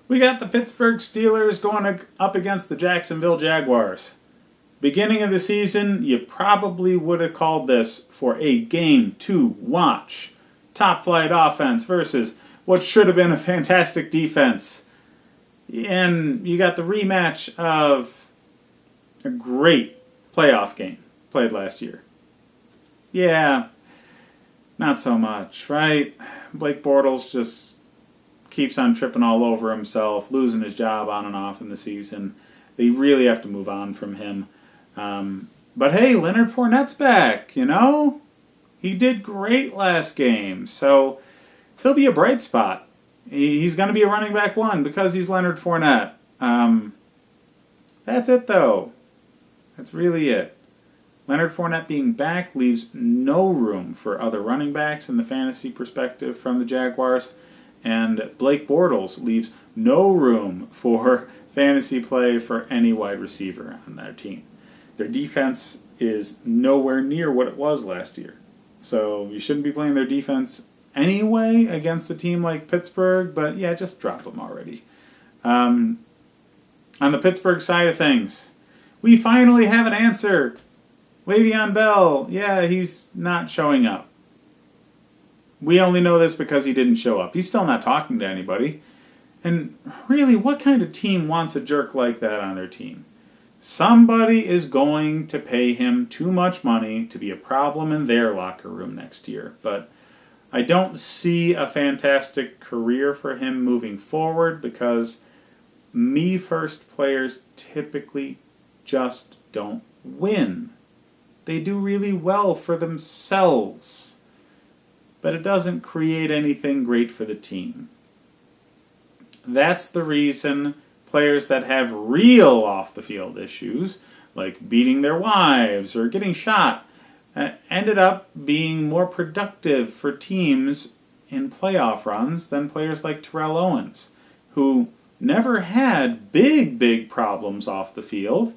We got the Pittsburgh Steelers going up against the Jacksonville Jaguars. Beginning of the season, you probably would have called this for a game to watch. Top flight offense versus what should have been a fantastic defense. And you got the rematch of a great playoff game played last year. Yeah, not so much, right? Blake Bortles just keeps on tripping all over himself, losing his job on and off in the season. They really have to move on from him. But hey, Leonard Fournette's back, you know? He did great last game, so he'll be a bright spot. He's going to be a running back one because he's Leonard Fournette. That's it, though. That's really it. Leonard Fournette being back leaves no room for other running backs in the fantasy perspective from the Jaguars, and Blake Bortles leaves no room for fantasy play for any wide receiver on their team. Their defense is nowhere near what it was last year. So you shouldn't be playing their defense anyway against a team like Pittsburgh, but yeah, just drop them already. On the Pittsburgh side of things, we finally have an answer. Le'Veon Bell, yeah, he's not showing up. We only know this because he didn't show up. He's still not talking to anybody. And really, what kind of team wants a jerk like that on their team? Somebody is going to pay him too much money to be a problem in their locker room next year. But I don't see a fantastic career for him moving forward because me-first players typically just don't win. They do really well for themselves, but it doesn't create anything great for the team. That's the reason players that have real off-the-field issues, like beating their wives or getting shot, ended up being more productive for teams in playoff runs than players like Terrell Owens, who never had big problems off the field,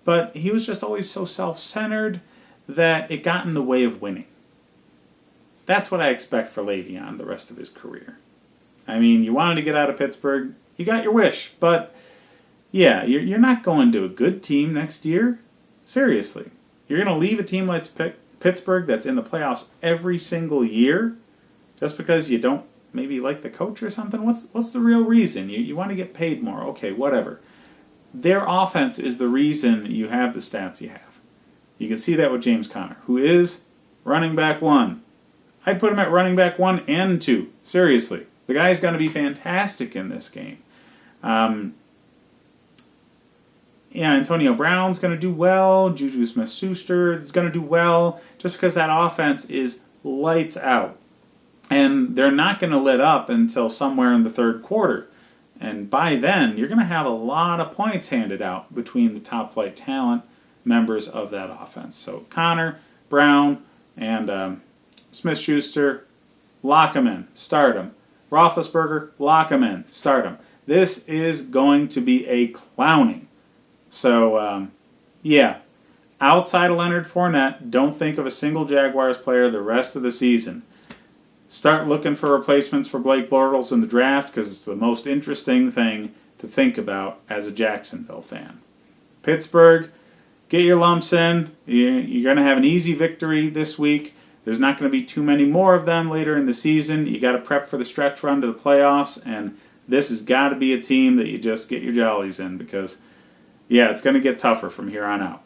but he was just always so self-centered that it got in the way of winning. That's what I expect for Le'Veon the rest of his career. I mean, you wanted to get out of Pittsburgh, you got your wish, but yeah, you're not going to a good team next year. Seriously. You're going to leave a team like Pittsburgh that's in the playoffs every single year just because you don't maybe like the coach or something? What's the real reason? You want to get paid more. Okay, whatever. Their offense is the reason you have the stats you have. You can see that with James Conner, who is running back one. I'd put him at running back 1 and 2. Seriously. The guy's going to be fantastic in this game. Antonio Brown's going to do well. Juju Smith-Schuster is going to do well just because that offense is lights out. And they're not going to let up until somewhere in the third quarter. And by then, you're going to have a lot of points handed out between the top flight talent members of that offense. So Connor, Brown, and Smith-Schuster, lock them in, start them. Roethlisberger, lock them in, start them. This is going to be a clowning. So, outside of Leonard Fournette, don't think of a single Jaguars player the rest of the season. Start looking for replacements for Blake Bortles in the draft because it's the most interesting thing to think about as a Jacksonville fan. Pittsburgh, get your lumps in. You're going to have an easy victory this week. There's not going to be too many more of them later in the season. You got to prep for the stretch run to the playoffs, and this has got to be a team that you just get your jollies in because, yeah, it's going to get tougher from here on out.